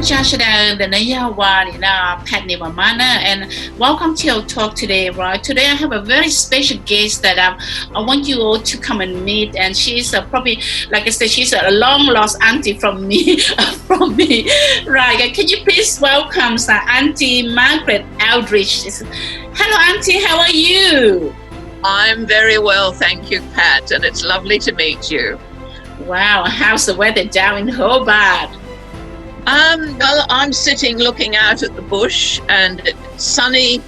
Chashada, the Nayawan, Pat Nivamana, and welcome to our talk today, right? Today I have a very special guest that I want you all to come and meet, and she's probably, like I said, she's a long lost auntie from me, right? Can you please welcome Auntie Margaret Eldridge? Hello, Auntie, how are you? I'm very well, thank you, Pat, and it's lovely to meet you. Wow, how's the weather down in Hobart? Well, I'm sitting looking out at the bush, and it's sunny,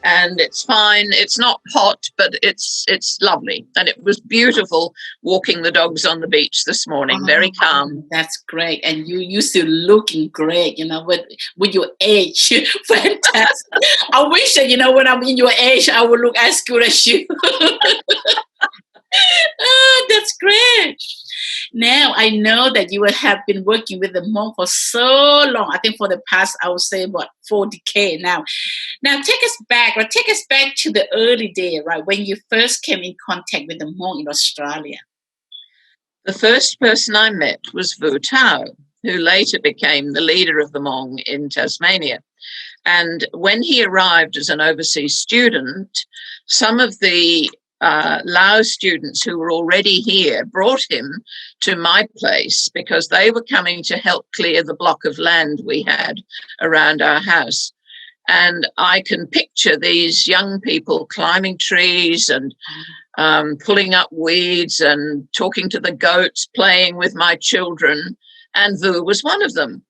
and it's fine. It's not hot, but it's lovely, and it was beautiful walking the dogs on the beach this morning. Very calm. That's great, and you still looking great. With your age, fantastic. I wish that when I'm in your age, I would look as good as you. Oh, that's great. Now, I know that you have been working with the Hmong for so long. I think for the past, I would say, 4 decades now. Now, take us back to the early day, right, when you first came in contact with the Hmong in Australia. The first person I met was Vu Tao, who later became the leader of the Hmong in Tasmania. And when he arrived as an overseas student, some of the Lao students who were already here brought him to my place because they were coming to help clear the block of land we had around our house. And I can picture these young people climbing trees and pulling up weeds and talking to the goats, playing with my children, and Vu was one of them.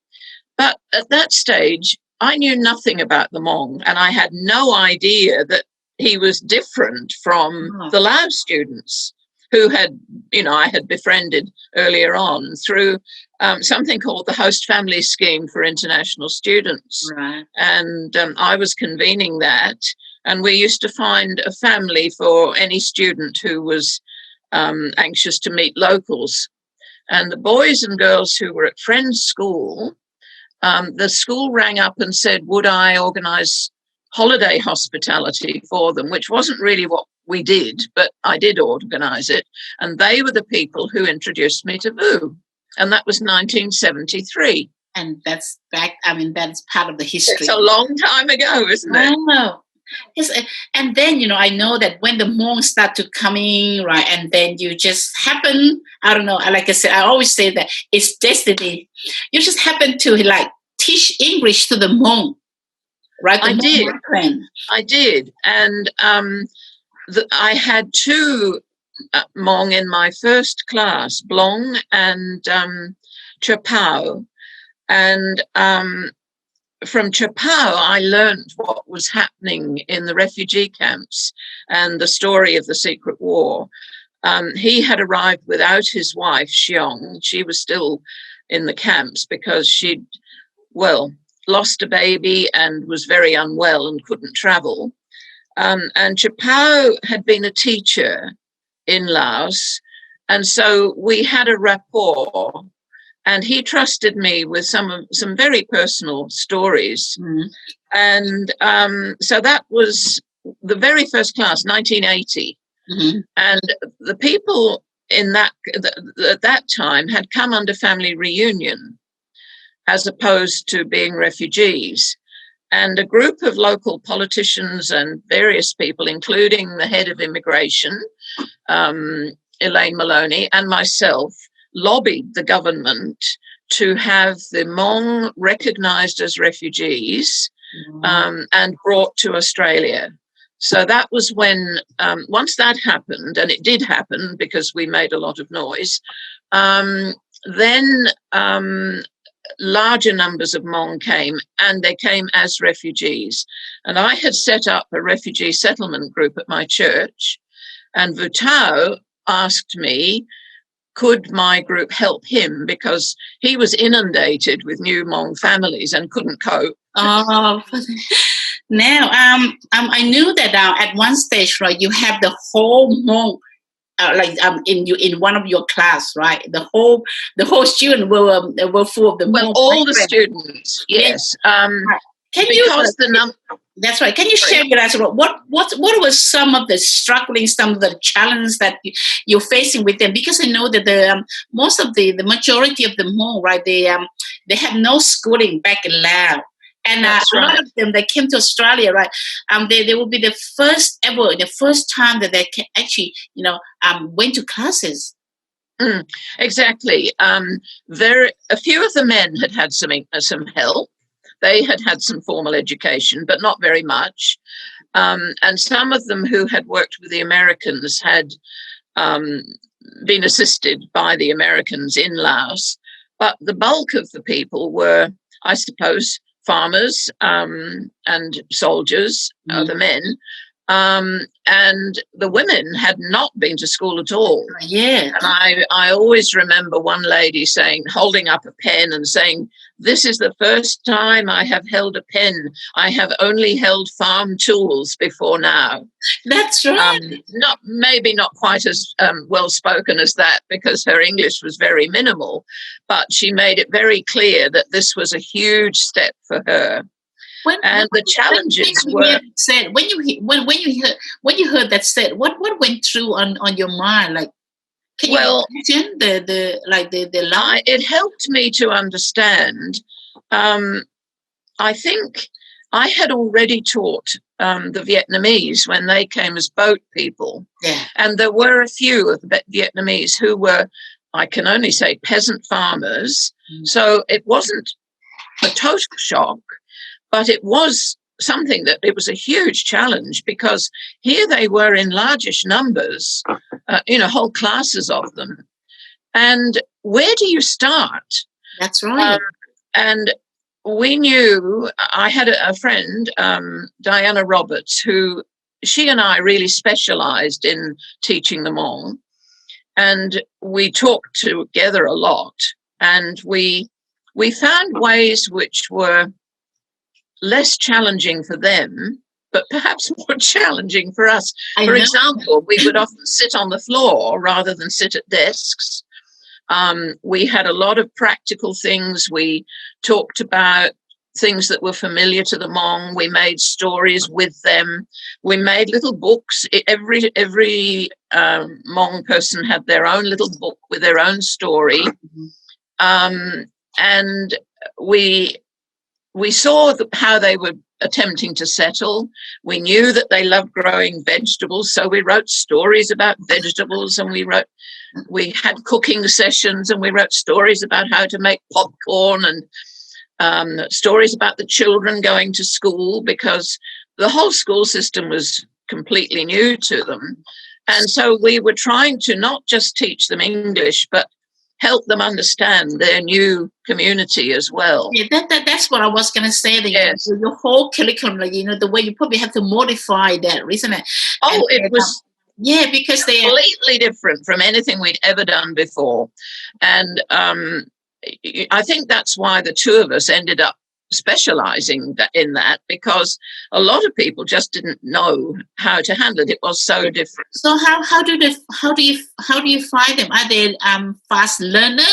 But at that stage, I knew nothing about the Hmong, and I had no idea that he was different from the Lao students who I had befriended earlier on through something called the Host Family Scheme for International Students. Right. And I was convening that, and we used to find a family for any student who was anxious to meet locals. And the boys and girls who were at Friends School, the school rang up and said, would I organise holiday hospitality for them, which wasn't really what we did, but I did organise it. And they were the people who introduced me to Vu. And that was 1973. And that's that's part of the history. It's a long time ago, isn't it? I know. Yes, and then, I know that when the Hmong start to come in, right, and then you just happen, I don't know, like I said, I always say that it's destiny. You just happen to, teach English to the Hmong. Right, I did, and I had 2 Hmong in my first class, Blong and Chapao, and from Chapao I learned what was happening in the refugee camps and the story of the secret war. He had arrived without his wife, Xiong. She was still in the camps because she'd, lost a baby and was very unwell and couldn't travel. And Chapao had been a teacher in Laos, and so we had a rapport, and he trusted me with some very personal stories. Mm-hmm. And so that was the very first class, 1980. Mm-hmm. And the people in at that time had come under family reunion, as opposed to being refugees. And a group of local politicians and various people, including the head of immigration, Elaine Maloney, and myself, lobbied the government to have the Hmong recognised as refugees and brought to Australia. So that was when, once that happened, and it did happen because we made a lot of noise, then larger numbers of Hmong came, and they came as refugees. And I had set up a refugee settlement group at my church, and Vu Tao asked me, could my group help him, because he was inundated with new Hmong families and couldn't cope. Oh, now I knew that at one stage, right, you have the whole Hmong. In one of your class, right? The whole student were full of the. Well, all the students, yes. Can you? That's right. Can you share with us what was some of the struggling, some of the challenges that you're facing with them? Because I know that the most of the majority of them Hmong, right? They have no schooling back in Laos, and a lot of them they came to Australia, right? They will be the first time that they can actually went to classes. Exactly. A few of the men had some help. They had some formal education, but not very much. And some of them who had worked with the Americans had been assisted by the Americans in Laos. But the bulk of the people were, I suppose, farmers and soldiers, the men. And the women had not been to school at all. Yeah. And I always remember one lady holding up a pen and saying, "This is the first time I have held a pen. I have only held farm tools before now." That's right. Maybe not quite as well spoken as that, because her English was very minimal, but she made it very clear that this was a huge step for her. The challenges were said when you heard that said, what went through on your mind? Like, can you imagine the line? It helped me to understand. I think I had already taught the Vietnamese when they came as boat people, and there were a few of the Vietnamese who were, I can only say, peasant farmers. So it wasn't a total shock. But it was something that it was a huge challenge, because here they were in largish numbers, whole classes of them. And where do you start? That's right. And we knew, I had a friend, Diana Roberts, who she and I really specialized in teaching the Hmong. And we talked together a lot. And we found ways which were less challenging for them, but perhaps more challenging for us. For example, we would often sit on the floor rather than sit at desks. We had a lot of practical things. We talked about things that were familiar to the Hmong. We made stories with them. We made little books. Every Hmong person had their own little book with their own story. And we saw how they were attempting to settle. We knew that they loved growing vegetables, so we wrote stories about vegetables, and we had cooking sessions, and we wrote stories about how to make popcorn, and stories about the children going to school, because the whole school system was completely new to them. And so we were trying to not just teach them English, but help them understand their new community as well. Yeah, that's what I was going to say. Yes. Your whole curriculum, the way you probably have to modify that, isn't it? Oh, it was because they completely different from anything we'd ever done before. And I think that's why the two of us ended up specializing in that, because a lot of people just didn't know how to handle it. It was so different. So how do you find them? Are they fast learner,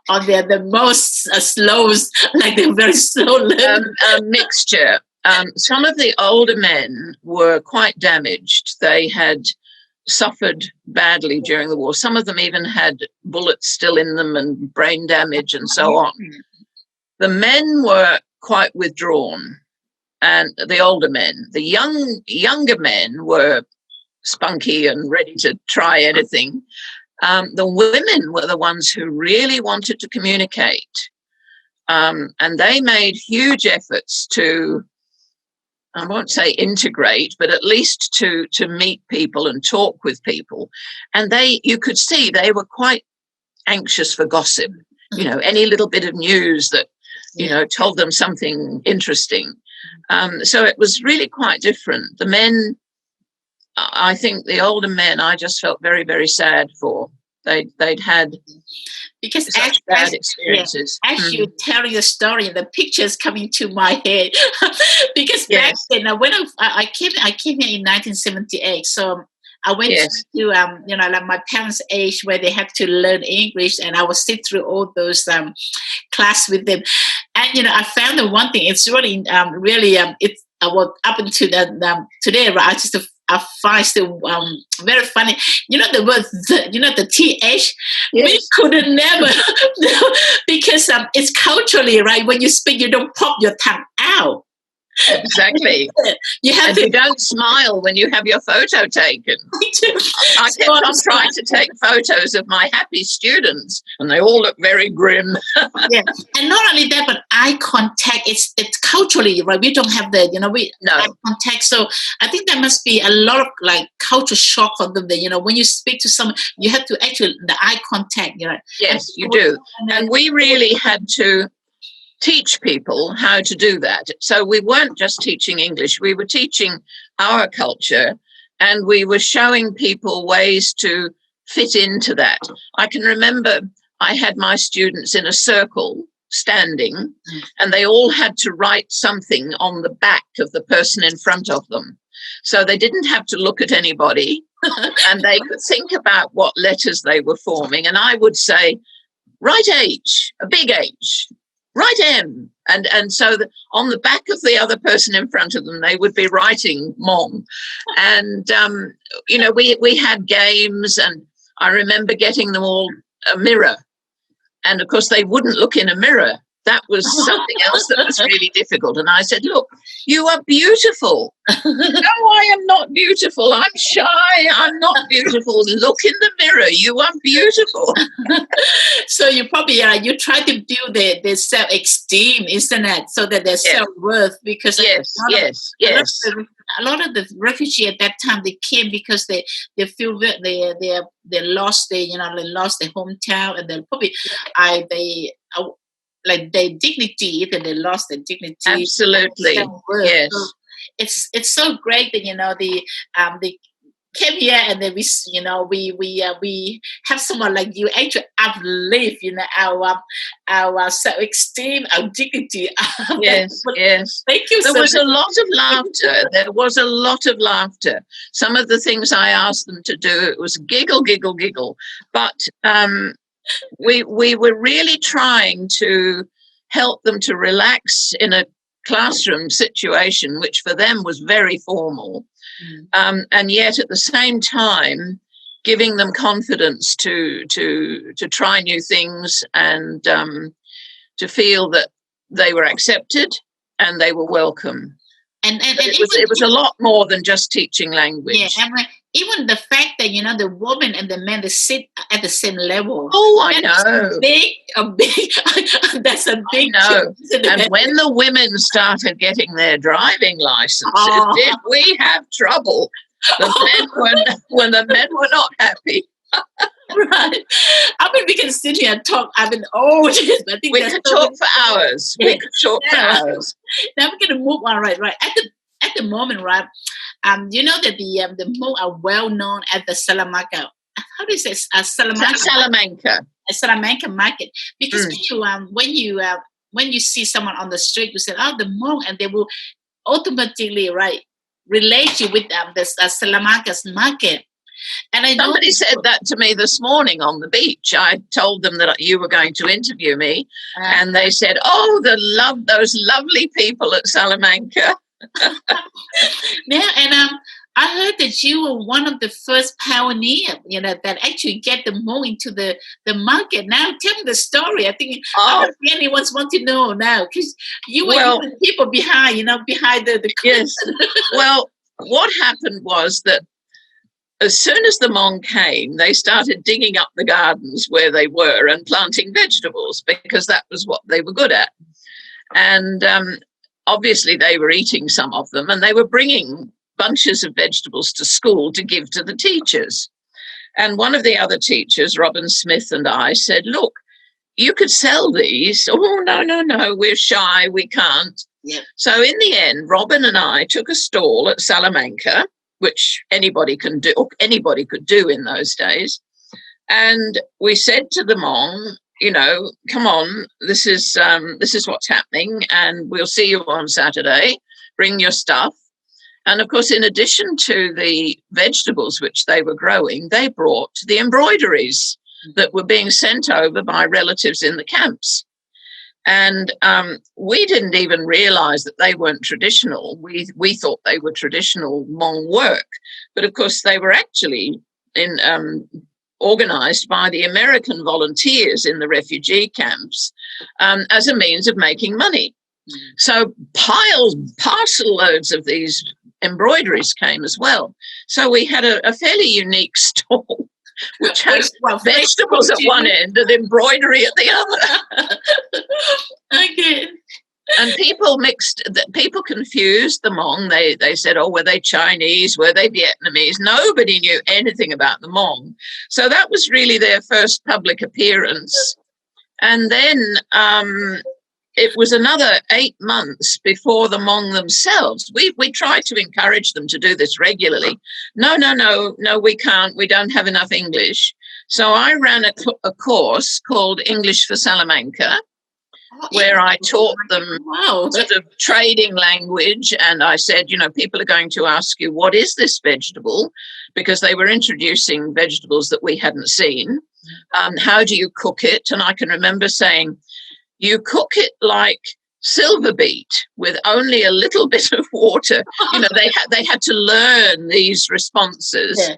or they're the most slow, like they're very slow learner? A mixture. Some of the older men were quite damaged. They had suffered badly during the war. Some of them even had bullets still in them and brain damage and so on. The men were quite withdrawn, and the older men. The younger men were spunky and ready to try anything. The women were the ones who really wanted to communicate, and they made huge efforts to, I won't say integrate, but at least to meet people and talk with people. And you could see they were quite anxious for gossip, any little bit of news that told them something interesting. So it was really quite different. The men, I think the older men, I just felt very, very sad for. They'd had such bad experiences. As you tell your story, the pictures coming to my head. Because back then, when I came here in 1978, so I went to like my parents' age, where they had to learn English, and I would sit through all those class with them. And I found the one thing, it's really up until today, right? I find still very funny. You know the word, the th. Yes. We could never because it's culturally right. When you speak, you don't pop your tongue out. Exactly. You have and to. You don't smile when you have your photo taken. I kept on trying to take photos of my happy students, and they all look very grim. Yeah, and not only that, but eye contact. It's culturally right. We don't have the eye contact. So I think there must be a lot of like culture shock for them. That when you speak to someone, you have to actually the eye contact. Yes, you do. And we really had to teach people how to do that. So we weren't just teaching English, we were teaching our culture, and we were showing people ways to fit into that. I can remember I had my students in a circle standing, and they all had to write something on the back of the person in front of them. So they didn't have to look at anybody and they could think about what letters they were forming. And I would say, write H, a big H. Write M, and so on the back of the other person in front of them, they would be writing Hmong, and we had games, and I remember getting them all a mirror, and of course they wouldn't look in a mirror. That was something else that was really difficult. And I said, look, you are beautiful. No, I am not beautiful. I'm shy. I'm not beautiful. Look in the mirror. You are beautiful. So you probably you try to build the self-esteem, isn't it? So that their self-worth, because a lot of the refugees at that time, they came because they feel that they lost they lost their hometown, and then probably like their dignity, that they lost their dignity. Absolutely, yes. So it's so great that they came here, and then we have someone like you actually uplift our self-esteem, our dignity. Yes, yes. Thank you. There was a lot of laughter. There was a lot of laughter. Some of the things I asked them to do, it was giggle, giggle, giggle. But we were really trying to help them to relax in a classroom situation, which for them was very formal, and yet at the same time giving them confidence to try new things, and to feel that they were accepted and they were welcome. And it was a lot more than just teaching language. Yeah, and even the fact that the woman and the men, they sit at the same level. Oh, I know. A big. That's a big. I know. And when the women started getting their driving licenses, did we have trouble? When the men were not happy. Right. I mean, we can sit here and talk. I think we could talk for hours. Yeah. We could talk for hours. Now we're going to move on. Right. At the moment, right. You know that the Hmong are well known at the Salamanca. How do you say Salamanca? Salamanca market, because when you see someone on the street, you say, "Oh, the Hmong," and they will automatically relate you with the Salamanca's market. And somebody said that to me this morning on the beach. I told them that you were going to interview me, and they said, "Oh, those lovely people at Salamanca." Yeah, and I heard that you were one of the first pioneers, that actually get the Hmong into the market. Now, tell me the story. I think anyone wants to know now, because you were the people behind the yes. Well, what happened was that as soon as the Hmong came, they started digging up the gardens where they were and planting vegetables, because that was what they were good at. And obviously they were eating some of them, and they were bringing bunches of vegetables to school to give to the teachers. And one of the other teachers, Robin Smith, and I said, "Look, you could sell these." "Oh, no, we're shy, we can't." Yeah. So in the end, Robin and I took a stall at Salamanca, which anybody could do in those days. And we said to the Hmong, "Come on, this is what's happening, and we'll see you on Saturday. Bring your stuff." And of course, in addition to the vegetables which they were growing, they brought the embroideries that were being sent over by relatives in the camps. And we didn't even realize that they weren't traditional. We thought they were traditional Hmong work. But of course, they were actually organized by the American volunteers in the refugee camps as a means of making money. So parcel loads of these embroideries came as well. So we had a fairly unique stall, which has vegetables at one end and embroidery at the other. Okay. And people confused the Hmong. They said, oh, were they Chinese? Were they Vietnamese? Nobody knew anything about the Hmong. So that was really their first public appearance. And then it was another 8 months before the Hmong themselves. We tried to encourage them to do this regularly. No, we can't. We don't have enough English. So I ran a course called English for Salamanca, where I taught them sort of trading language. And I said, people are going to ask you, what is this vegetable? Because they were introducing vegetables that we hadn't seen. How do you cook it? And I can remember saying, you cook it like silver beet with only a little bit of water. They had to learn these responses. Yeah.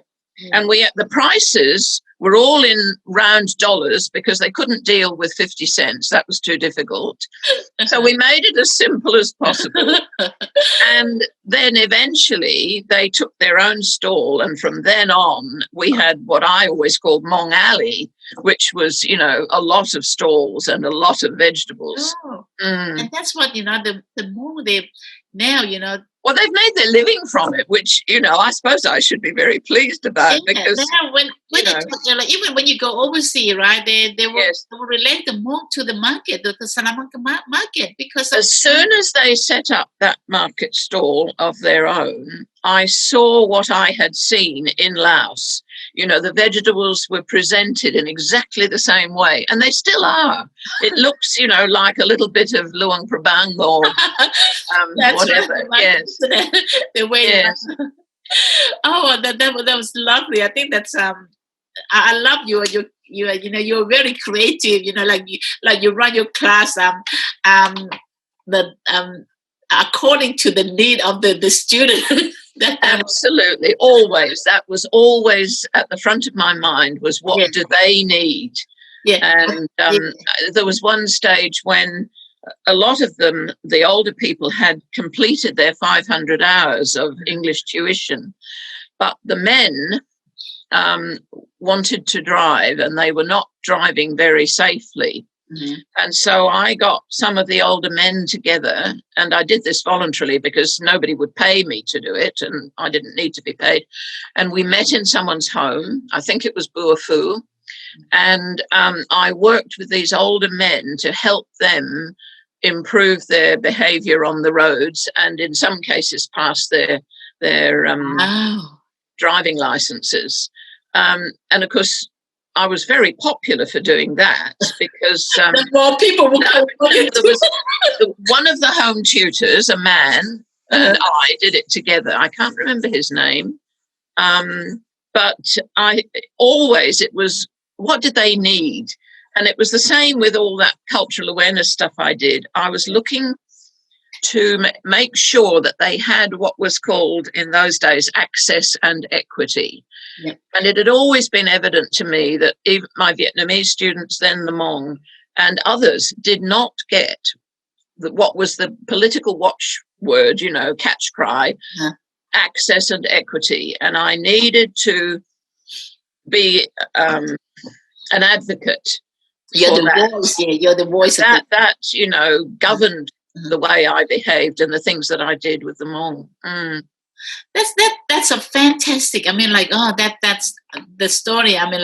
And the prices were all in round dollars because they couldn't deal with 50 cents. That was too difficult. So we made it as simple as possible. And then eventually they took their own stall. And from then on, we had what I always called Hmong Alley, which was, a lot of stalls and a lot of vegetables. Oh. And that's what, the more they now, well, they've made their living from it, which, I suppose I should be very pleased about. Yeah, because now when even when you go overseas, right, they will relate the Hmong to the market, the Salamanca market, because as soon as they set up that market stall of their own, I saw what I had seen in Laos. The vegetables were presented in exactly the same way, and they still are. It looks, like a little bit of Luang Prabang or whatever. Right. Yes. The way. Yes. Oh, that was lovely. I think that's I love you. You're very creative. Like you run your class according to the need of the student. Absolutely, always. That was always at the front of my mind, was what do they need? Yeah. And there was one stage when a lot of them, the older people, had completed their 500 hours of English tuition, but the men wanted to drive and they were not driving very safely. Mm-hmm. And so I got some of the older men together, and I did this voluntarily because nobody would pay me to do it and I didn't need to be paid. And we met in someone's home, I think it was Bua Phu, and I worked with these older men to help them improve their behaviour on the roads and in some cases pass their driving licenses. And of course, I was very popular for doing that because more people would there was one of the home tutors, a man, and I did it together. I can't remember his name, but it was, what did they need? And it was the same with all that cultural awareness stuff I did. I was looking to make sure that they had what was called in those days access and equity. Yeah. And it had always been evident to me that even my Vietnamese students, then the Hmong and others, did not get what was the political watchword, catch cry, access and equity. And I needed to be an advocate. You're the voice. Yeah, you're the voice. That governed the way I behaved and the things that I did with the Hmong. That's a fantastic. I mean, that's the story. I mean,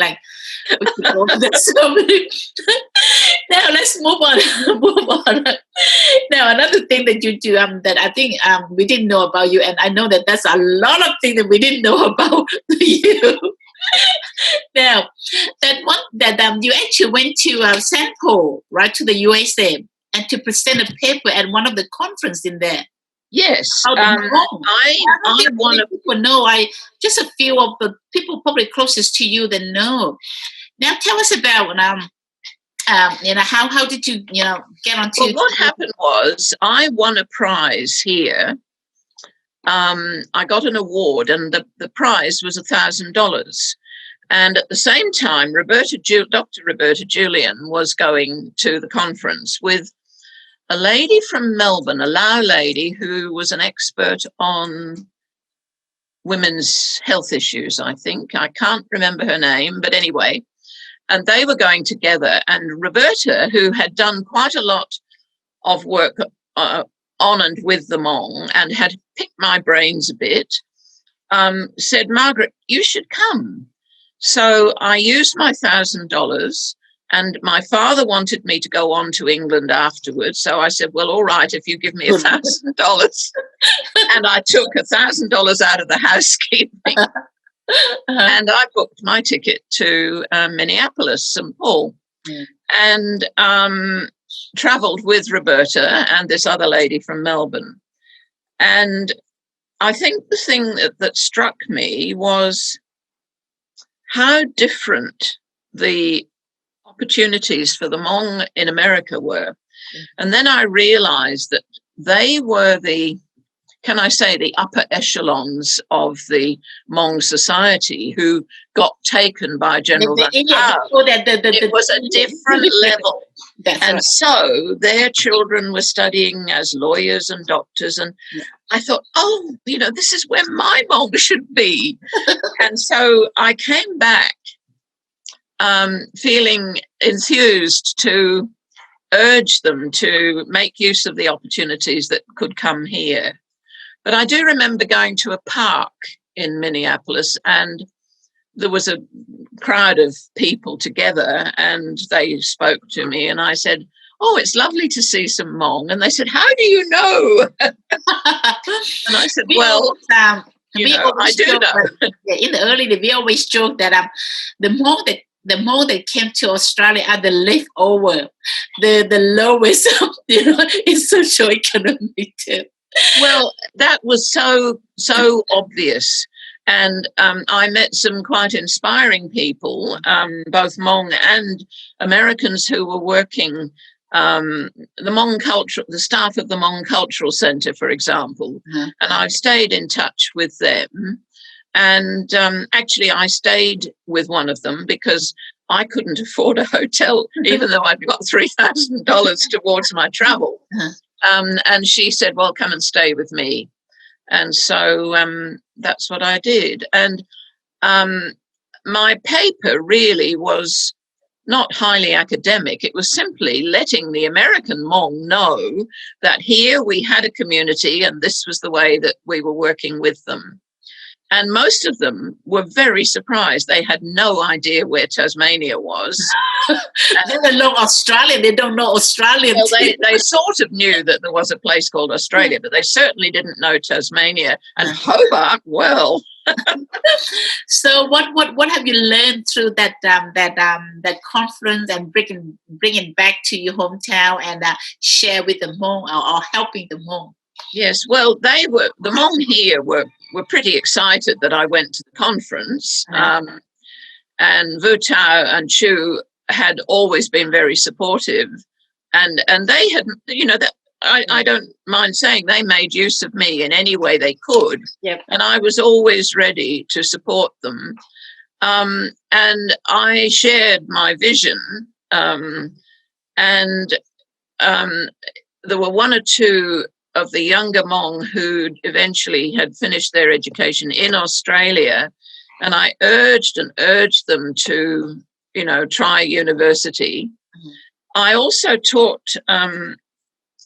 now let's move on. Now, another thing that you do that I think we didn't know about you, and I know that that's a lot of things that we didn't know about you. Now, you actually went to St. Paul, right, to the USA, and to present a paper at one of the conference in there. Yes, I want people know. Just a few of the people probably closest to you that know. Now, tell us about how did you, get onto? Well, what happened was I won a prize here. I got an award, and the prize was $1,000. And at the same time, Dr. Roberta Julian was going to the conference with a lady from Melbourne, a Lao lady who was an expert on women's health issues, I think. I can't remember her name, but anyway. And they were going together. And Roberta, who had done quite a lot of work on and with the Hmong and had picked my brains a bit, said, Margaret, you should come. So I used my $1,000, and my father wanted me to go on to England afterwards. So I said, well, all right, if you give me $1,000. And I took $1,000 out of the housekeeping. And I booked my ticket to Minneapolis, St. Paul, and travelled with Roberta and this other lady from Melbourne. And I think the thing that struck me was how different the opportunities for the Hmong in America were. And then I realised that they were the upper echelons of the Hmong society who got taken by General Vang. It was a different level. And so their children were studying as lawyers and doctors. And I thought, this is where my Hmong should be. And so I came back feeling enthused to urge them to make use of the opportunities that could come here. But I do remember going to a park in Minneapolis, and there was a crowd of people together, and they spoke to me, and I said, oh, it's lovely to see some Hmong. And they said, how do you know? And I said, I do know. In the early days, we always joke that the Hmong that came to Australia are the leftover, the lowest, in socioeconomic terms. Well, that was so obvious. And I met some quite inspiring people, both Hmong and Americans who were working the staff of the Hmong Cultural Centre, for example. And I've stayed in touch with them. And actually, I stayed with one of them because I couldn't afford a hotel, even though I'd got $3,000 towards my travel. And she said, well, come and stay with me. And so that's what I did. And my paper really was not highly academic. It was simply letting the American Hmong know that here we had a community and this was the way that we were working with them. And most of them were very surprised. They had no idea where Tasmania was. They don't know Australia. They don't know Australian. Well, they sort of knew that there was a place called Australia, but they certainly didn't know Tasmania. And Hobart, well. So what have you learned through that conference and bring it back to your hometown and share with the Hmong or helping the Hmong? Yes, well, the Hmong here were pretty excited that I went to the conference. And Vu Tao and Chu had always been very supportive. And they had, I don't mind saying they made use of me in any way they could. Yep. And I was always ready to support them. And I shared my vision. And there were one or two of the younger Hmong who eventually had finished their education in Australia. And I urged them to, try university. I also taught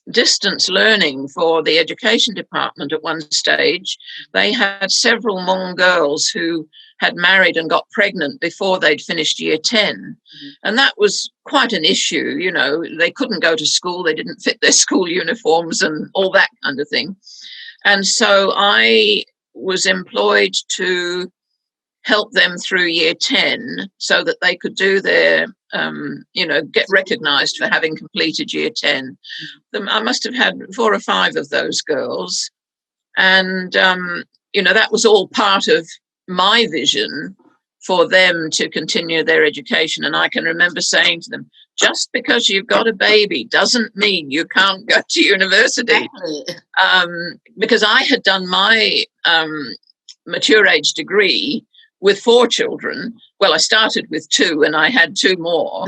distance learning for the education department at one stage. They had several Hmong girls who had married and got pregnant before they'd finished year 10. And that was quite an issue. They couldn't go to school. They didn't fit their school uniforms and all that kind of thing. And so I was employed to help them through year 10 so that they could do their, get recognised for having completed year 10. I must have had 4 or 5 of those girls. And, that was all part of my vision for them to continue their education. And I can remember saying to them, just because you've got a baby doesn't mean you can't go to university. Because I had done my mature age degree with 4 children. Well, I started with 2 and I had 2 more.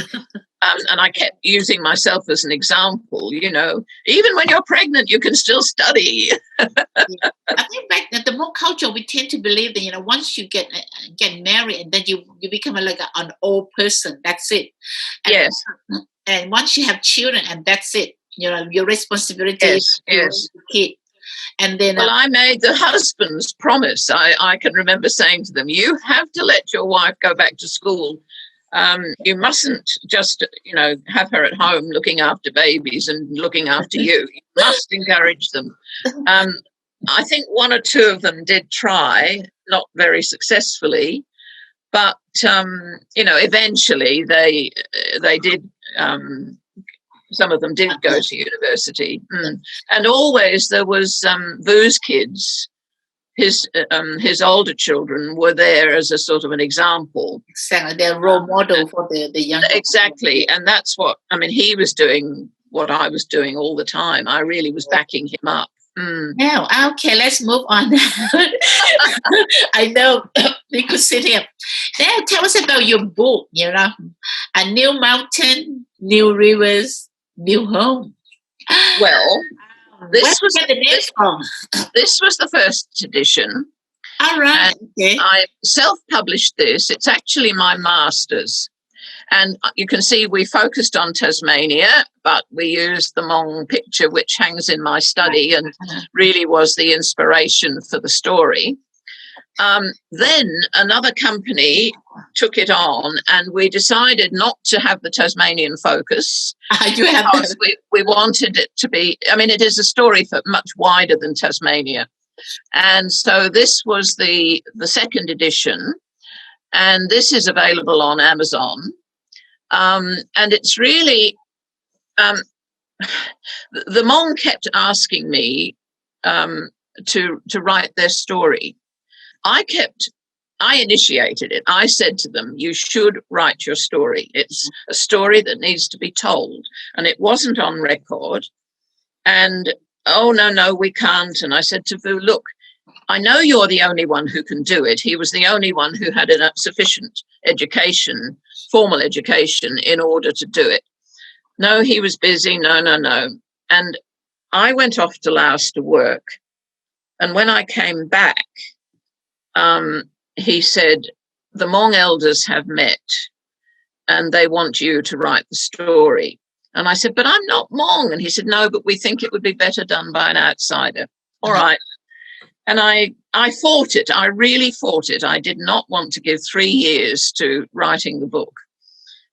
And I kept using myself as an example, even when you're pregnant, you can still study. I think back that the more culture, we tend to believe that, once you get married and then you become like an old person, that's it. And, yes. And once you have children and that's it, your responsibility yes, is the kid. And then, I made the husbands promise. I can remember saying to them, you have to let your wife go back to school. You mustn't just, have her at home looking after babies and looking after you. You must encourage them. I think 1 or 2 of them did try, not very successfully, but, eventually they did. Some of them did go to university. And always there was Vu's kids. His older children were there as a sort of an example. Exactly, they're role model for the young. Exactly, and that's what, he was doing what I was doing all the time. I really was backing him up. Now, okay, let's move on. I know we could sit here. Now, tell us about your book, A New Mountain, New Rivers, New Home. Well, this was the first edition. All right. Okay. I self-published this. It's actually my master's. And you can see we focused on Tasmania, but we used the Hmong picture, which hangs in my study and really was the inspiration for the story. Then another company took it on and we decided not to have the Tasmanian focus. Because we wanted it to be, it is a story for much wider than Tasmania. And so this was the second edition, and this is available on Amazon. And it's really, the Hmong kept asking me to write their story. I initiated it. I said to them, you should write your story. It's a story that needs to be told. And it wasn't on record. And, oh, no, we can't. And I said to Vu, look, I know you're the only one who can do it. He was the only one who had a sufficient education, formal education, in order to do it. No, he was busy. No. And I went off to Laos to work. And when I came back, he said, the Hmong elders have met and they want you to write the story. And I said, but I'm not Hmong. And he said, no, but we think it would be better done by an outsider. All right. And I fought it. I really fought it. I did not want to give 3 years to writing the book.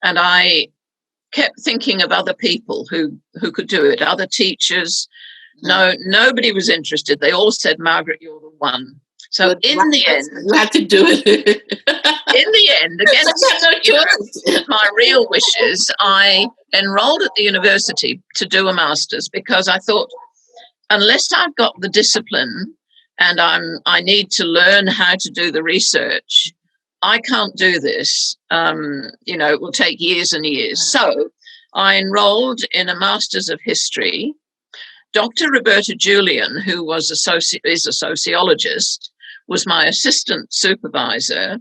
And I kept thinking of other people who could do it, other teachers. No, nobody was interested. They all said, Margaret, you're the one. So in the end, you had to do it. In the end, against my real wishes, I enrolled at the university to do a master's because I thought, unless I've got the discipline and I need to learn how to do the research, I can't do this. It will take years and years. So I enrolled in a Master's of History. Dr. Roberta Julian, who is a sociologist, was my assistant supervisor.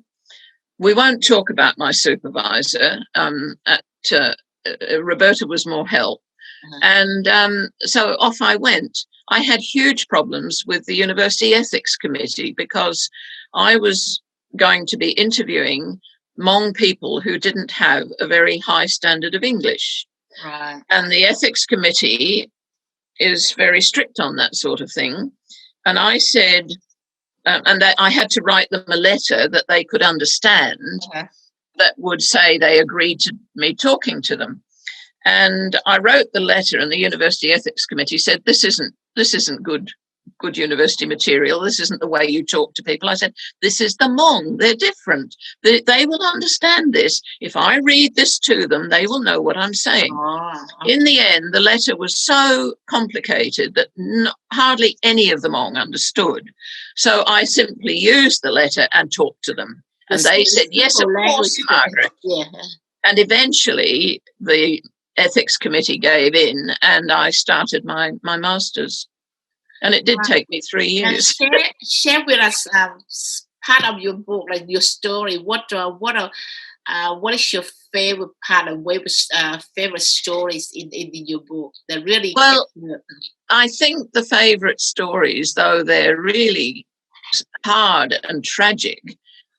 We won't talk about my supervisor. Roberta was more help. And so off I went. I had huge problems with the University Ethics Committee because I was going to be interviewing Hmong people who didn't have a very high standard of English. Right. And the Ethics Committee is very strict on that sort of thing. And I said, and that I had to write them a letter that they could understand that would say they agreed to me talking to them. And I wrote the letter, and the University Ethics Committee said, this isn't good university material. This isn't the way you talk to people. I said, this is the Hmong. They're different. They will understand this. If I read this to them, they will know what I'm saying. In the end, the letter was so complicated that hardly any of the Hmong understood. So I simply used the letter and talked to them. And they said, yes, of course, Margaret. Yeah. And eventually the ethics committee gave in and I started my master's. And it did take me 3 years. And share with us part of your book, like your story. What is your favorite part of favorite stories in your book that really? Well, I think the favorite stories, though they're really hard and tragic,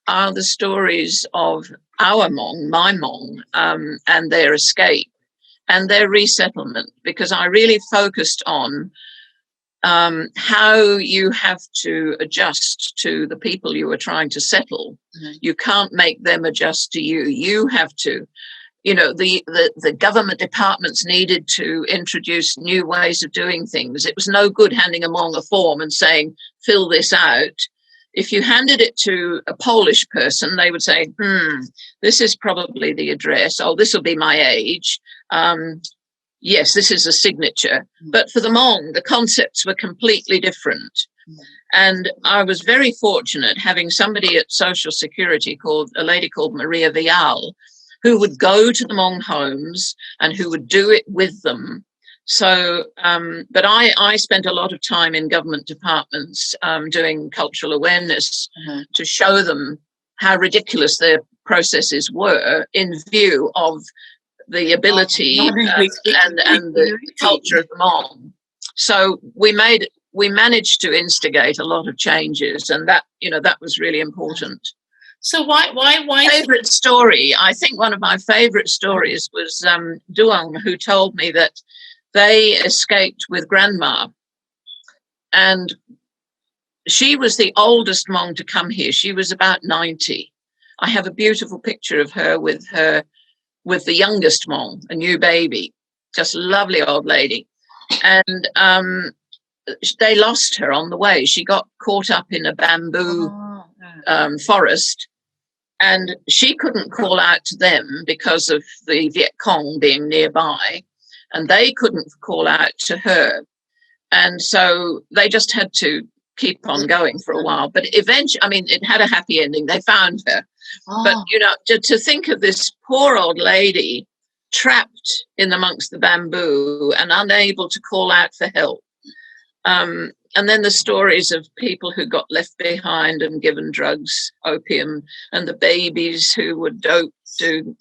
are the stories of our Hmong, my Hmong, and their escape and their resettlement, because I really focused on how you have to adjust to the people you are trying to settle. Mm-hmm. You can't make them adjust to you. You have to, the government departments needed to introduce new ways of doing things. It was no good handing them on a form and saying, fill this out. If you handed it to a Polish person, they would say, this is probably the address. Oh, this will be my age. Yes, this is a signature. But for the Hmong, the concepts were completely different. And I was very fortunate having somebody at Social Security a lady called Maria Vial, who would go to the Hmong homes and who would do it with them. So, but I spent a lot of time in government departments doing cultural awareness to show them how ridiculous their processes were in view of the ability and the culture of the Hmong. So we managed to instigate a lot of changes, and that was really important. So why favorite story? I think one of my favorite stories was Duong, who told me that they escaped with grandma, and she was the oldest Hmong to come here. She was about 90. I have a beautiful picture of her with the youngest Hmong, a new baby, just a lovely old lady. And they lost her on the way. She got caught up in a bamboo forest, and she couldn't call out to them because of the Viet Cong being nearby, and they couldn't call out to her. And so they just had to keep on going for a while. But eventually, it had a happy ending. They found her. But, to think of this poor old lady trapped in amongst the bamboo and unable to call out for help. And then the stories of people who got left behind and given drugs, opium, and the babies who were doped to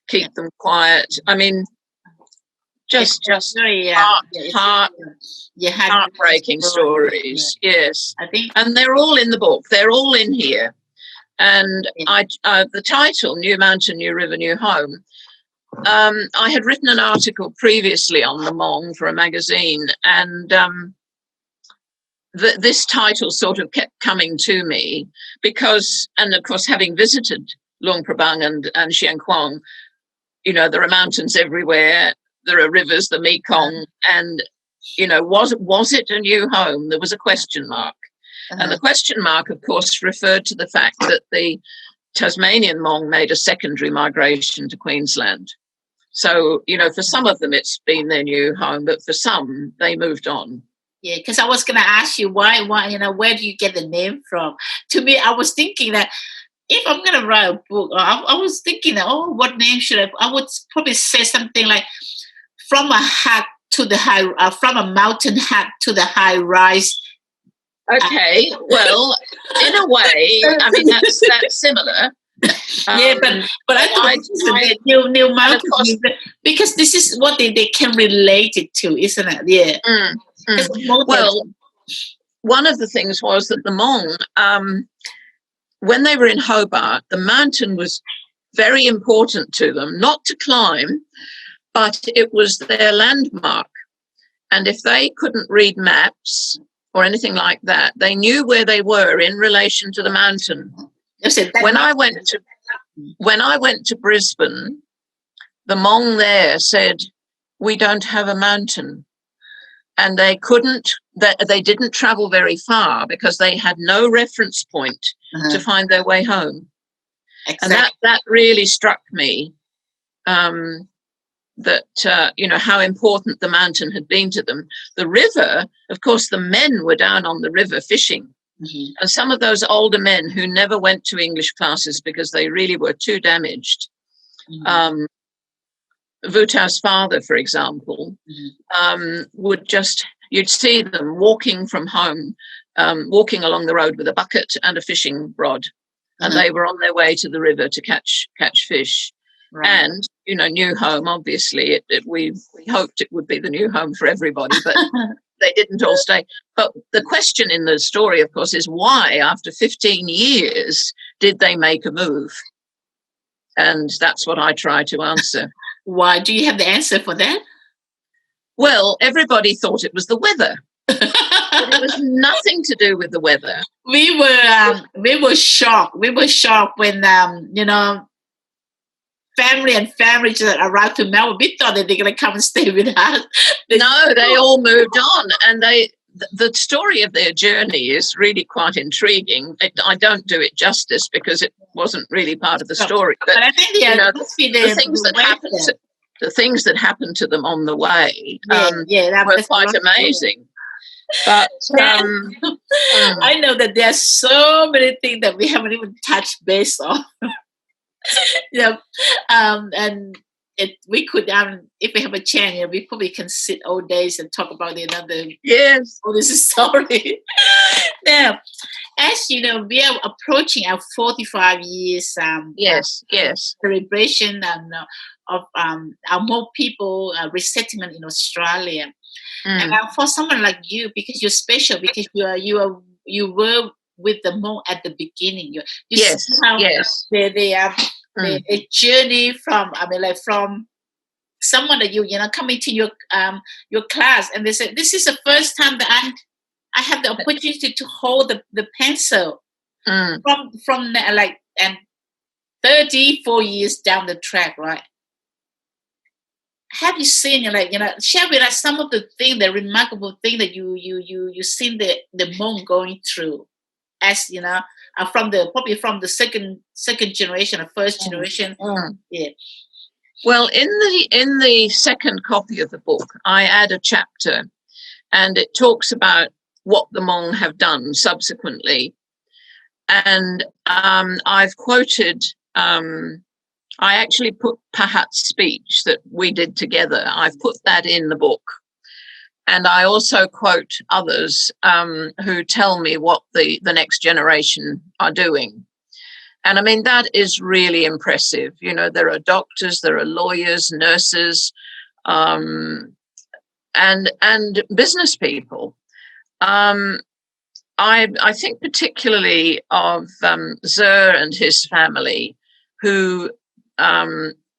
keep them quiet. Just very heartbreaking stories. Yes, I think, and they're all in the book. They're all in here. And the title, New Mountain, New River, New Home. I had written an article previously on the Hmong for a magazine, and this title sort of kept coming to me because, and of course, having visited Luang Prabang and Chiang Quang, there are mountains everywhere. There are rivers, the Mekong, and was it a new home? There was a question mark. And the question mark, of course, referred to the fact that the Tasmanian Hmong made a secondary migration to Queensland. So, for some of them, it's been their new home, but for some, they moved on. Yeah, because I was going to ask you why, where do you get the name from? To me, I was thinking that if I'm going to write a book, I was thinking, what name should I would probably say something like from a hut to the high, from a mountain hut to the high rise. Okay, well, in a way, that's similar. Yeah, but I thought new mountain, because this is what they can relate it to, isn't it? Yeah. Well, one of the things was that the Hmong, when they were in Hobart, the mountain was very important to them, not to climb, but it was their landmark. And if they couldn't read maps or anything like that, they knew where they were in relation to the mountain. When I went to Brisbane, the Hmong there said, "We don't have a mountain." And they didn't travel very far because they had no reference point to find their way home. Exactly. And that really struck me, that how important the mountain had been to them. The river, of course, the men were down on the river fishing. Mm-hmm. And some of those older men who never went to English classes because they really were too damaged. Mm-hmm. Vu Tao's father, for example, would just, you'd see them walking from home, walking along the road with a bucket and a fishing rod. And they were on their way to the river to catch fish. Right. And, you know, new home, obviously, we hoped it would be the new home for everybody, but they didn't all stay. But the question in the story, of course, is why, after 15 years, did they make a move? And that's what I try to answer. Why? Do you have the answer for that? Well, everybody thought it was the weather. But it was nothing to do with the weather. We were shocked. We were shocked when you know, family just arrived to Melbourne. We thought that they're going to come and stay with us. No, they all moved on, and the story of their journey is really quite intriguing. I don't do it justice because it wasn't really part of the story. But I think the things that happened to them on the way were quite amazing. But I know that there are so many things that we haven't even touched base on. And we could, if we have a chance, we probably can sit all days and talk about another. Yes. All this story. Now, as you know, we are approaching our 45 years. Yes. Celebration of our Hmong people resettlement in Australia. And for someone like you, because you're special, because you were with the Hmong at the beginning. You see how the journey from from someone that you coming to your class, and they said this is the first time that I have the opportunity to hold the pencil from 34 years down the track, right? Have you seen share with us some of the things, the remarkable thing that you seen the Hmong going through, as from the second generation or first generation? Yeah. Well, in the second copy of the book, I add a chapter, and it talks about what the Hmong have done subsequently, and I've quoted. I actually put Pahat's speech that we did together. I've put that in the book. And I also quote others who tell me what the next generation are doing. And I mean, that is really impressive. You know, there are doctors, there are lawyers, nurses, and business people. I think particularly of Zer and his family, who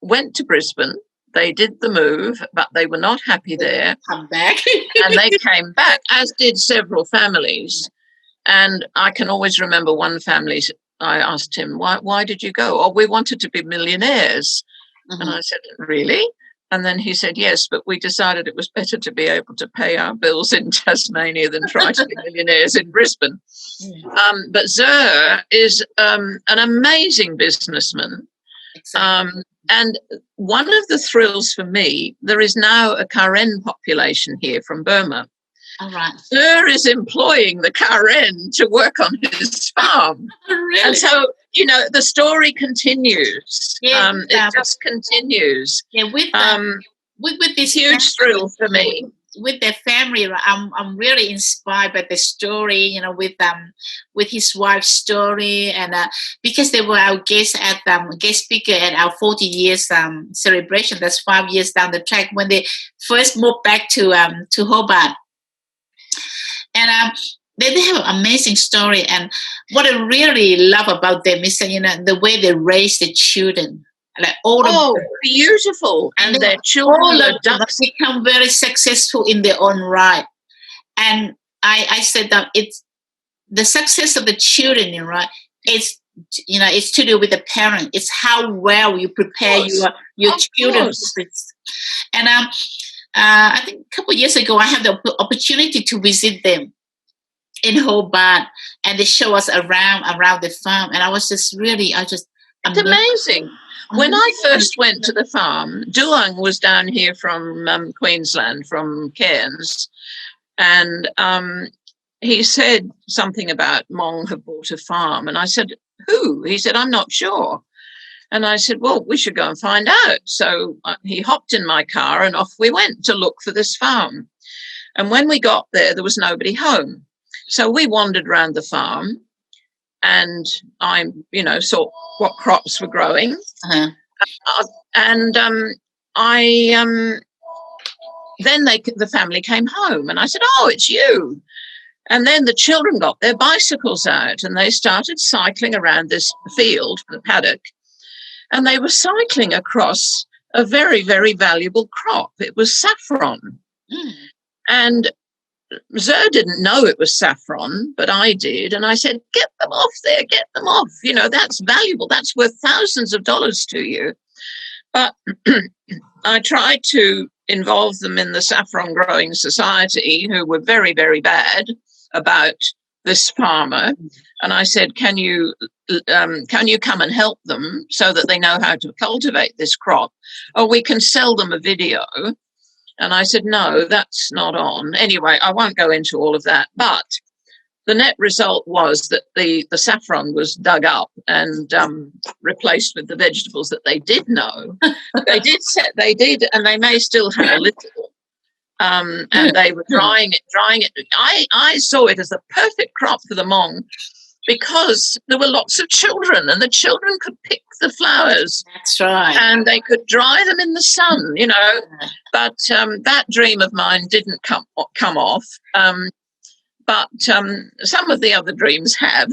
went to Brisbane. They did the move, but they were not happy there. Come back. And they came back, as did several families. And I can always remember one family, I asked him, why did you go? Oh, we wanted to be millionaires. And I said, really? And then he said, yes, but we decided it was better to be able to pay our bills in Tasmania than try to be millionaires in Brisbane. But Zer is an amazing businessman. Exactly. And one of the thrills for me, there is now a Karen population here from Burma. All right. Zer is employing the Karen to work on his farm. Really? And so, you know, the story continues. Yeah, it just continues. Yeah, with this huge thrill for me. With their family, I'm really inspired by the story, you know, with his wife's story, and because they were our guest speaker at our 40 years celebration. That's 5 years down the track when they first moved back to Hobart, and they have an amazing story. And what I really love about them is the way they raise the children. Like beautiful, and their children become very successful in their own right. And I said that it's the success of the children, right? It's to do with the parent. It's how well you prepare your children. And I think a couple of years ago, I had the opportunity to visit them in Hobart, and they show us around the farm, and it's amazing. When I first went to the farm, Duang was down here from Queensland, from Cairns, and he said something about Hmong have bought a farm. And I said, who? He said, I'm not sure. And I said, well, we should go and find out. So he hopped in my car and off we went to look for this farm. And when we got there, there was nobody home. So we wandered around the farm and I, saw what crops were growing. Uh-huh. And then the family came home and I said, oh, it's you. And then the children got their bicycles out and they started cycling around this field, the paddock, and they were cycling across a very, very valuable crop. It was saffron. Mm. And Zer didn't know it was saffron, but I did. And I said, get them off there, get them off. That's valuable. That's worth thousands of dollars to you. But I tried to involve them in the saffron growing society, who were very, very bad about this farmer. And I said, can you come and help them so that they know how to cultivate this crop? Or we can sell them a video. And I said, no, that's not on. Anyway, I won't go into all of that. But the net result was that the saffron was dug up and replaced with the vegetables that they did know. They did, and they may still have a little. And they were drying it. I saw it as a perfect crop for the Hmong because there were lots of children and the children could pick the flowers. That's right. And they could dry them in the sun, But that dream of mine didn't come off. But some of the other dreams have.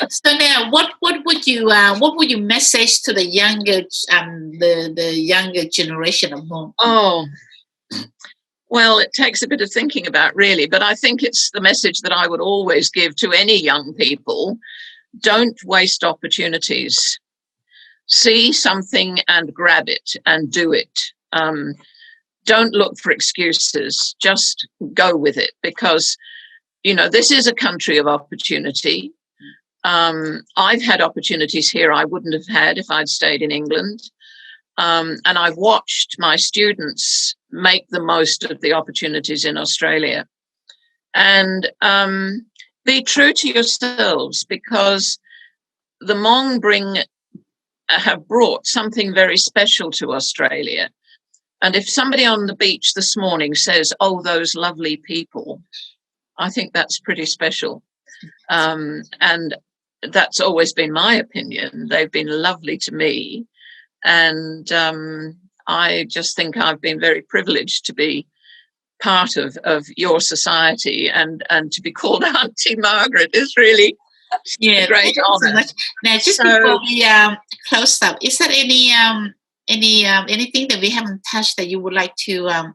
So now, what would you message to the younger the younger generation of Hmong? Oh, well, it takes a bit of thinking about, really, but I think it's the message that I would always give to any young people. Don't waste opportunities. See something and grab it and do it. Don't look for excuses. Just go with it because, this is a country of opportunity. I've had opportunities here I wouldn't have had if I'd stayed in England. And I've watched my students make the most of the opportunities in Australia. And be true to yourselves because the Hmong have brought something very special to Australia. And if somebody on the beach this morning says, oh, those lovely people, I think that's pretty special. And that's always been my opinion. They've been lovely to me. And I just think I've been very privileged to be part of your society and to be called Auntie Margaret is really a great honour. So now, just before we close up, is there anything that we haven't touched that you would like to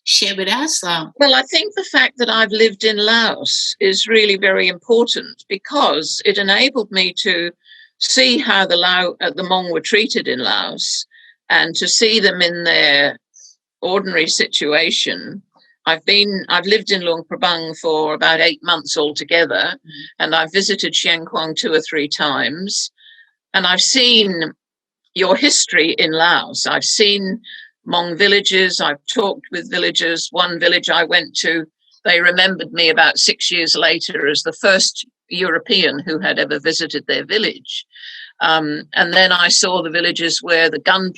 share with us? Well, I think the fact that I've lived in Laos is really very important because it enabled me to see how the Hmong were treated in Laos and to see them in their ordinary situation. I've lived in Luang Prabang for about 8 months altogether, and I've visited Chiang Kwong 2 or 3 times, and I've seen your history in Laos. I've seen Hmong villages. I've talked with villagers. One village I went to, they remembered me about 6 years later as the first European who had ever visited their village. And then I saw the villages where the gun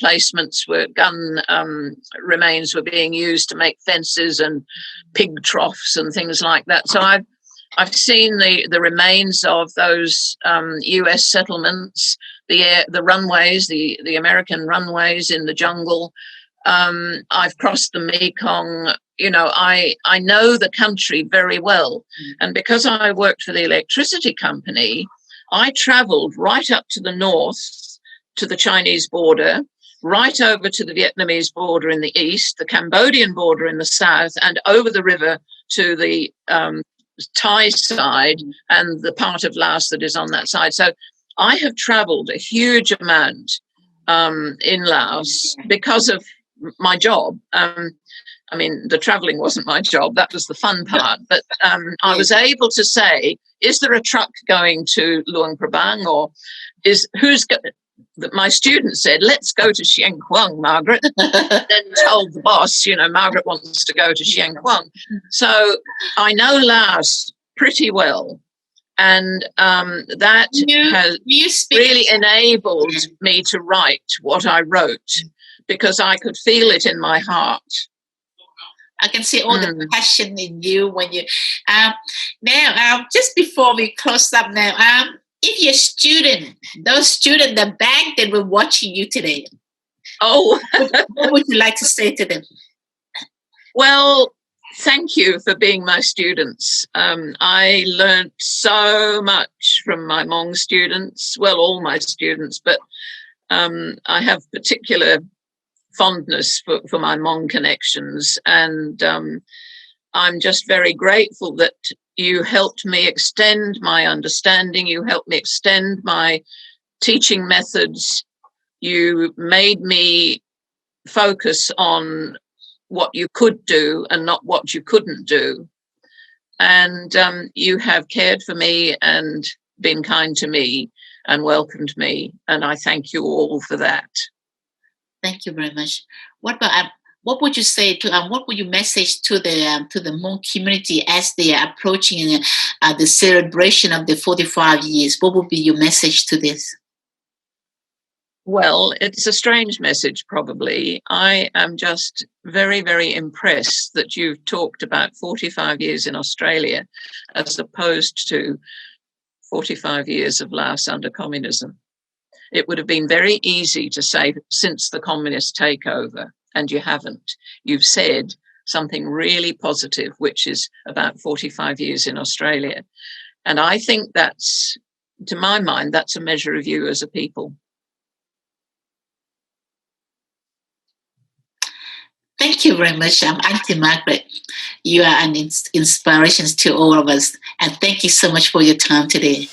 remains were being used to make fences and pig troughs and things like that. So I've seen the remains of those US settlements, the runways, the American runways in the jungle. I've crossed the Mekong. I know the country very well. And because I worked for the electricity company, I traveled right up to the north to the Chinese border, right over to the Vietnamese border in the east, the Cambodian border in the south, and over the river to the Thai side and the part of Laos that is on that side. So I have traveled a huge amount in Laos because of my job. The traveling wasn't my job. That was the fun part. But I was able to say, is there a truck going to Luang Prabang, or my student said, let's go to Xiang Huang, Margaret. Then told the boss, Margaret wants to go to Xiang Huang. So I know Laos pretty well. And that has really enabled me to write what I wrote, because I could feel it in my heart. I can see all the passion in you when you. Now, just before we close up now, if you're a student, those students that back that were watching you today, what would you like to say to them? Well, thank you for being my students. I learned so much from my Hmong students, well, all my students, but I have particular fondness for my Hmong connections, and I'm just very grateful that you helped me extend my understanding, you helped me extend my teaching methods, you made me focus on what you could do and not what you couldn't do. And you have cared for me and been kind to me and welcomed me. And I thank you all for that. Thank you very much. What would you say to what would you message to the Hmong community as they are approaching the celebration of the 45 years? What would be your message to this? Well, it's a strange message, probably. I am just very, very impressed that you've talked about 45 years in Australia as opposed to 45 years of Laos under communism. It would have been very easy to say since the communist takeover, and you haven't. You've said something really positive, which is about 45 years in Australia. And I think that's, to my mind, that's a measure of you as a people. Thank you very much, Auntie Margaret. You are an inspiration to all of us. And thank you so much for your time today.